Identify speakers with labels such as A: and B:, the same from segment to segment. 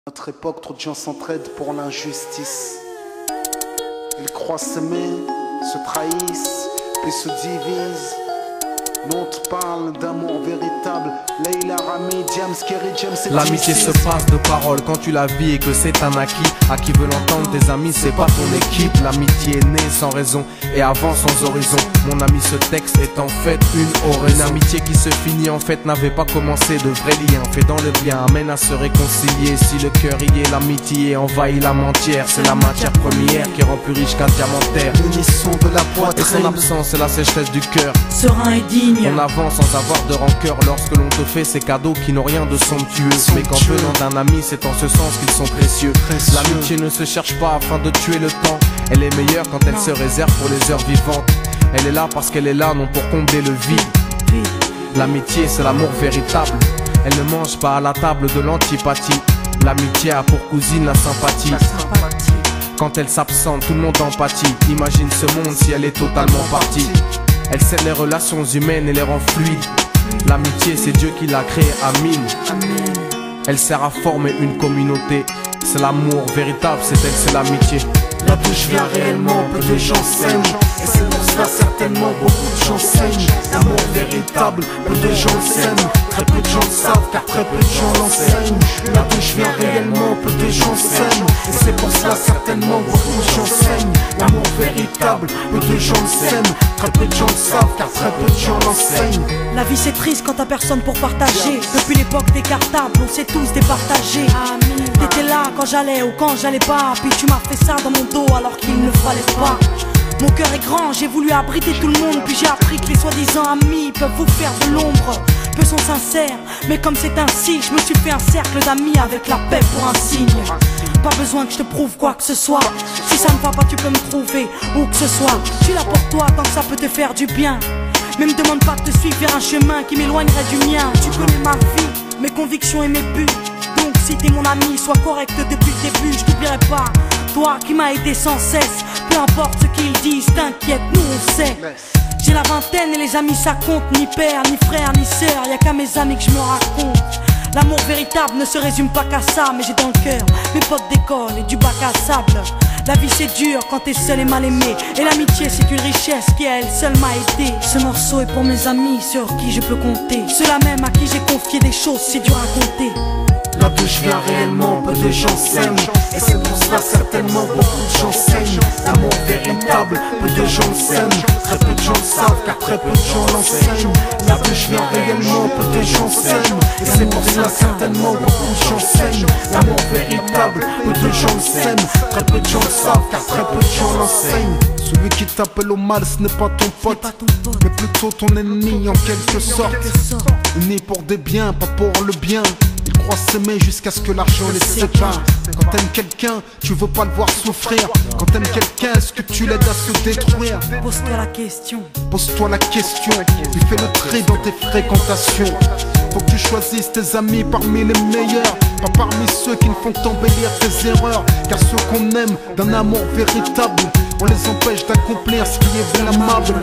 A: Notre époque, trop de gens s'entraident pour l'injustice. Ils croient s'aimer, se trahissent, puis se divisent. Nous on te parle d'amour véritable. Leila, Rami, James, Kerry, James et
B: l'amitié se passe de paroles quand tu la vis et que c'est un acquis. À qui veut l'entendre, tes amis, c'est pas ton équipe. L'amitié est née sans raison et avant sans horizon. Mon ami, ce texte est en fait une oraison. Une amitié qui se finit en fait n'avait pas commencé. De vrais liens faits dans le bien amène à se réconcilier. Si le cœur y est, l'amitié envahit l'âme entière. C'est la matière première qui rend plus riche qu'un diamantaire.
A: L'unisson de la
B: Et son
A: poitrine.
B: absence, c'est la sécheresse du cœur.
C: Serein et digne.
B: On avance sans avoir de rancœur lorsque l'on te fait ces cadeaux qui n'ont rien de somptueux. Mais qu'en venant d'un ami, c'est en ce sens qu'ils sont précieux. L'amitié ne se cherche pas afin de tuer le temps. Elle est meilleure quand elle se réserve pour les heures vivantes. Elle est là parce qu'elle est là, non pour combler le vide. L'amitié, c'est l'amour véritable. Elle ne mange pas à la table de l'antipathie. L'amitié a pour cousine la sympathie. Quand elle s'absente, tout le monde empathie. Imagine ce monde si elle est totalement partie. Elle scelle les relations humaines et les rend fluides. L'amitié, c'est Dieu qui l'a créée, Amin. Elle sert à former une communauté. C'est l'amour véritable, c'est elle, c'est l'amitié.
A: Là d'où je viens réellement, peu de gens s'aiment. Et c'est pour cela certainement beaucoup de gens saignent. L'amour véritable, peu de gens s'aiment. Très peu de gens le savent car très peu de gens l'enseignent. Là d'où je viens réellement, peu de gens s'aiment. Et c'est pour cela certainement beaucoup de gens saignent. L'amour véritable, peu de gens le s'aiment. Très peu de gens le savent car très peu de gens l'enseignent.
C: La vie c'est triste quand t'as personne pour partager. Depuis l'époque des cartables, on s'est tous départagés. T'étais là quand j'allais ou quand j'allais pas. Puis tu m'as fait ça dans mon dos alors qu'il ne fallait pas. Mon cœur est grand, j'ai voulu abriter tout le monde. Puis j'ai appris que les soi-disant amis peuvent vous faire de l'ombre. Peu sont sincères, mais comme c'est ainsi, je me suis fait un cercle d'amis avec la paix pour un signe. Pas besoin que je te prouve quoi que ce soit. Si ça ne va pas, tu peux me trouver où que ce soit. Je suis là pour toi tant que ça peut te faire du bien. Mais me demande pas de te suivre vers un chemin qui m'éloignerait du mien. Tu connais ma vie, mes convictions et mes buts. Donc si t'es mon ami, sois correct depuis le début. Je t'oublierai pas, toi qui m'as aidé sans cesse. Peu importe ce qu'ils disent, t'inquiète, nous on sait. J'ai la vingtaine et les amis ça compte. Ni père, ni frère, ni sœur, y'a qu'à mes amis que je me raconte. L'amour véritable ne se résume pas qu'à ça. Mais j'ai dans le cœur mes potes d'école et du bac à sable. La vie c'est dur quand t'es seul et mal aimé. Et l'amitié c'est une richesse qui à elle seule m'a aidé. Ce morceau est pour mes amis sur qui je peux compter. Ceux-là même à qui j'ai confié des choses c'est dur à compter.
A: Là d'où je viens réellement, peu de gens s'aiment. Et c'est pour cela certainement beaucoup de gens saignent. L'amour véritable, peu de gens s'aiment. Très peu de gens le savent car très peu de gens l'enseignent. Là d'où je viens réellement, peu de gens s'aiment. Et c'est pour cela certainement beaucoup de gens saignent. L'amour véritable, peu de gens le s'aiment. Très peu de gens le savent car très peu de gens l'enseignent. Celui qui t'appelle au mal ce n'est pas ton pote, mais plutôt ton ennemi en quelque sorte. Unis pour des biens, pas pour le bien. Ils croient s'aimer jusqu'à ce que l'argent les sépare. Quand t'aimes quelqu'un, tu veux pas le voir souffrir. Quand t'aimes quelqu'un, est-ce que tu l'aides à se détruire?
C: Pose-toi la question.
A: Pose-toi la question, puis fais le tri dans tes fréquentations. Faut que tu choisisses tes amis parmi les meilleurs, pas parmi ceux qui ne font qu'embellir tes erreurs. Car ceux qu'on aime d'un amour véritable, on les empêche d'accomplir ce qui est blâmable.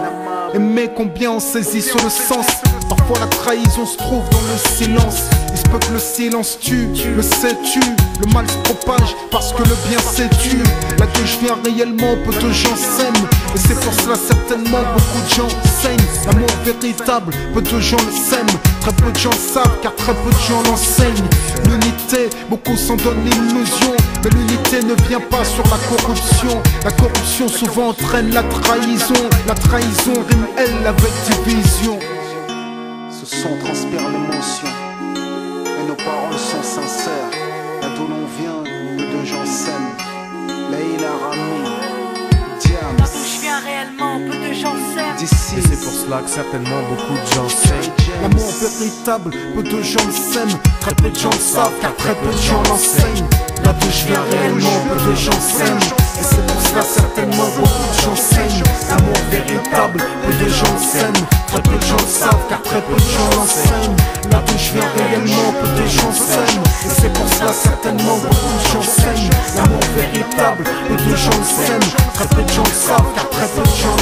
A: Aimer combien on saisit sur le sens. Parfois la trahison se trouve dans le silence. Il se peut que le silence tue, le sais-tu. Le mal se propage parce que le bien s'étue. Là que je viens réellement, peu de gens s'aiment. Et c'est pour cela certainement beaucoup de gens saignent. L'amour véritable, peu de gens le s'aiment. Très peu de gens le savent car très peu de gens l'enseignent. L'unité, beaucoup s'en donnent l'illusion. Mais l'unité ne vient pas sur la corruption. La corruption souvent entraîne la trahison. La trahison rime elle avec division. Ce son transpire l'émotion et nos paroles sont sincères. Là d'où l'on vient, peu de gens s'aiment. Leila, Rami, James.
C: Là d'où je viens réellement, peu de gens s'aiment.
B: Et c'est pour cela que certainement beaucoup de gens saignent.
A: L'amour véritable, peu de gens le s'aiment. Très peu de gens le savent car très peu de gens l'enseignent. Là d'où je viens réellement, peu de gens s'aiment. Et c'est pour cela certainement beaucoup de gens saignent. L'amour véritable, peu de gens le s'aiment. Très peu de gens le savent car très peu de gens l'enseignent. Là d'où je viens réellement, peu de gens s'aiment. Et c'est pour cela certainement beaucoup de gens saignent. L'amour véritable, peu de gens le s'aiment. Très peu de gens le savent car très peu de gens